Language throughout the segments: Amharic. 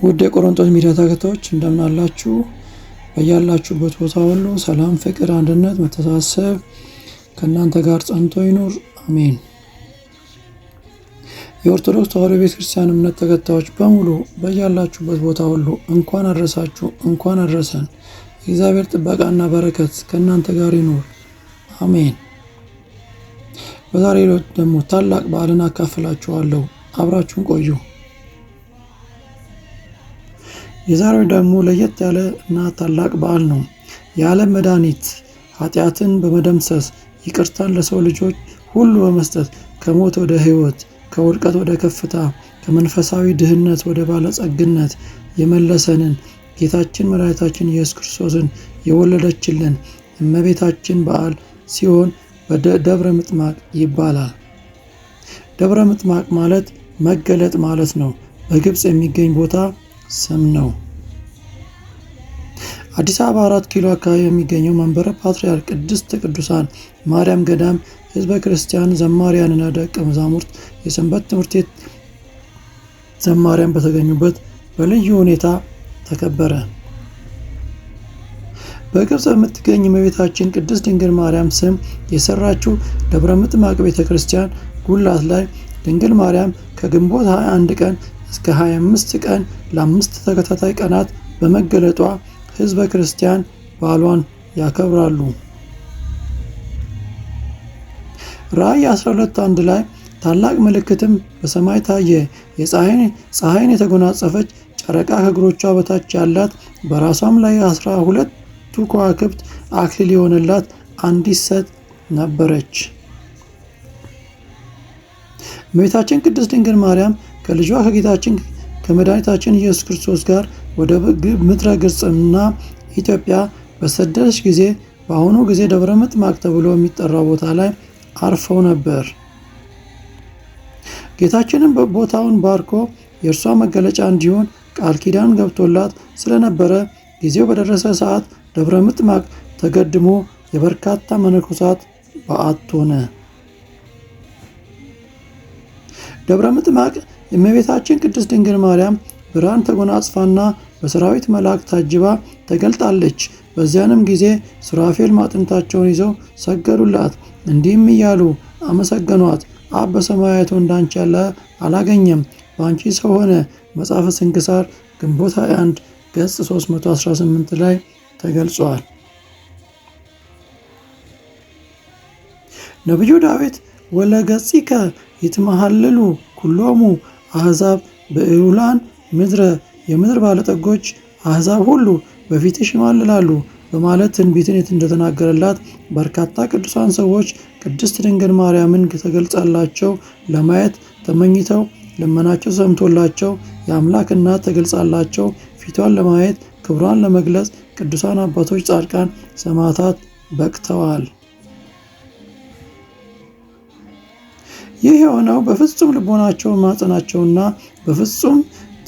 ውድ የቆሮንቶስ ሚዲያ ተከታዮች እንደምን አላችሁ? በያላችሁበት ቦታ ሁሉ ሰላም፣ ፍቅር፣ አንድነት፣ መተሳሰብ ከእናንተ ጋር ጸንቶ ይኑር። አሜን። የኦርቶዶክስ ተዋሕዶ ቤተክርስቲያን እምነት ተከታዮች በሙሉ በያላችሁበት ቦታ ሁሉ እንኳን አደረሳችሁ፣ እንኳን አደረሰን። የእግዚአብሔር ጥበቃና በረከት ከእናንተ ጋር ይኑር። አሜን። በዛሬው ዕለት ደግሞ ታላቅ በዓልን አካፍላችኋለሁ። አብራችሁን ቆዩ። የዛሬው ደግሞ ለየት ያለ እና ታላቅ በዓል ነው። የዓለም መድኃኒት ኃጢአትን በመደምሰስ ይቅርታን ለሰው ልጆች ሁሉ በመስጠት ከሞት ወደ ሕይወት፣ ከውድቀት ወደ ከፍታ፣ ከመንፈሳዊ ድህነት ወደ ባለጸግነት የመለሰንን ጌታችን መድኃኒታችን ኢየሱስ ክርስቶስን የወለደችልን እመቤታችን በዓል ሲሆን በደብረ ምጥማቅ ይባላል። ደብረ ምጥማቅ ማለት መገለጥ ማለት ነው። በግብፅ የሚገኝ ቦታ ስም ነው። አዲስ አበባ 4 ኪሎ አካባቢ የሚገኘው መንበረ ፓትርያርክ ቅድስት ቅዱሳን ማርያም ገዳም ሕዝበ ክርስቲያን ዘማሪያንና ደቀ መዛሙርት የሰንበት ትምህርት ቤት ዘማሪያን በተገኙበት በልዩ ሁኔታ ተከበረ። በግብፅ የምትገኝ እመቤታችን ቅድስት ድንግል ማርያም ስም የሰራችው ደብረ ምጥማቅ ቤተክርስቲያን ጉላት ላይ ድንግል ማርያም ከግንቦት 21 ቀን እስከ 25 ቀን ለ5 ተከታታይ ቀናት በመገለጧ ሕዝበ ክርስቲያን በዓሏን ያከብራሉ። ራእይ 12:1 ላይ ታላቅ ምልክትም በሰማይ ታየ፣ ፀሐይን የተጎናጸፈች ጨረቃ ከእግሮቿ በታች ያላት በራሷም ላይ 12 ከዋክብት አክሊል የሆነላት አንዲት ሴት ነበረች። እመቤታችን ቅድስት ድንግል ማርያም ከልጇ ከጌታችን ከመድኃኒታችን ኢየሱስ ክርስቶስ ጋር ወደ ምድረ ግብፅና ኢትዮጵያ በሰደደች ጊዜ በአሁኑ ጊዜ ደብረ ምጥማቅ ተብሎ የሚጠራው ቦታ ላይ አርፈው ነበር። ጌታችንም ቦታውን ባርኮ የእርሷ መገለጫ እንዲሆን ቃል ኪዳን ገብቶላት ስለነበረ ጊዜው በደረሰ ሰዓት ደብረ ምጥማቅ ተገድሞ የበርካታ መነኮሳት በዓት ሆነ። ደብረ ምጥማቅ የእመቤታችን ቅድስት ድንግል ማርያም ብርሃን ተጎናጽፋና በሰራዊት መላእክት ታጅባ ተገልጣለች። በዚያንም ጊዜ ሱራፌል ማጥንታቸውን ይዘው ሰገዱላት፣ እንዲህም እያሉ አመሰገኗት። አብ በሰማያት እንዳንቺ ያለ አላገኘም፣ በአንቺ ሰው ሆነ። መጽሐፈ ስንክሳር ግንቦት 21 ገጽ 318 ላይ ተገልጿል። ነቢዩ ዳዊት ወለገጺከ ይትመሃልሉ ኩሎሙ አሕዛብ በእሉላን ምድረ፣ የምድር ባለጠጎች አሕዛብ ሁሉ በፊትሽ ይማልላሉ በማለት ትንቢትን እንደተናገረላት በርካታ ቅዱሳን ሰዎች ቅድስት ድንግል ማርያምን ተገልጻላቸው ለማየት ተመኝተው ልመናቸው ሰምቶላቸው የአምላክ እናት ተገልጻላቸው ፊቷን ለማየት ክብሯን ለመግለጽ ቅዱሳን አባቶች፣ ጻድቃን፣ ሰማዕታት በቅተዋል። ይህ የሆነው በፍጹም ልቦናቸው ማጸናቸውና በፍጹም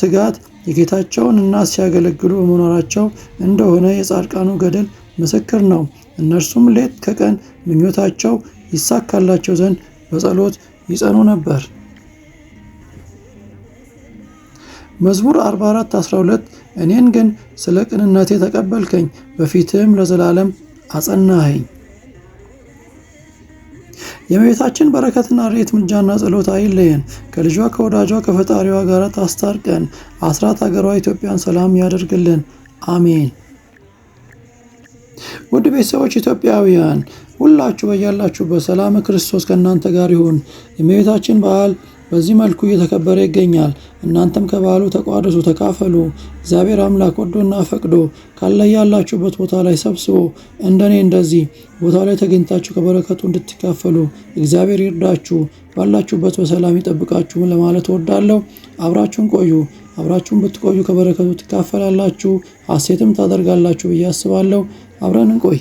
ትጋት የጌታቸውን እናት ሲያገለግሉ በመኖራቸው እንደሆነ የጻድቃኑ ገድል ምስክር ነው። እነርሱም ሌት ከቀን ምኞታቸው ይሳካላቸው ዘንድ በጸሎት ይጸኑ ነበር። መዝሙር 44:12 እኔን ግን ስለ ቅንነቴ ተቀበልከኝ፣ በፊትህም ለዘላለም አጸናኸኝ። የእመቤታችን በረከትና ረድኤት ምልጃና ጸሎት አይለየን። ከልጇ ከወዳጇ ከፈጣሪዋ ጋር ታስታርቀን። አስራት ሀገሯ ኢትዮጵያን ሰላም ያደርግልን። አሜን። ውድ ቤተሰቦች ኢትዮጵያውያን ሁላችሁ በያላችሁበት ሰላም ክርስቶስ ከእናንተ ጋር ይሁን። የእመቤታችን በዓል በዚህ መልኩ እየተከበረ ይገኛል። እናንተም ከበዓሉ ተቋደሱ፣ ተካፈሉ። እግዚአብሔር አምላክ ወዶና ፈቅዶ ካለያላችሁበት ቦታ ላይ ሰብስቦ እንደኔ እንደዚህ ቦታ ላይ ተገኝታችሁ ከበረከቱ እንድትካፈሉ እግዚአብሔር ይርዳችሁ፣ ባላችሁበት በሰላም ይጠብቃችሁ ለማለት እወዳለሁ። አብራችሁን ቆዩ። አብራችሁን ብትቆዩ ከበረከቱ ትካፈላላችሁ፣ ሐሴትም ታደርጋላችሁ ብዬ አስባለሁ። አብረን እንቆይ።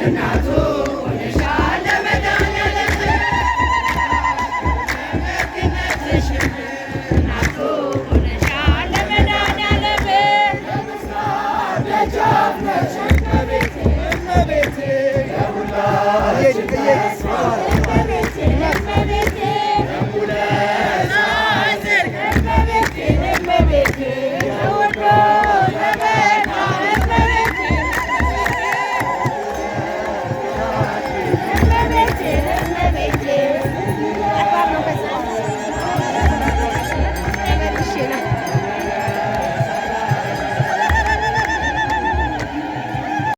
እናቱ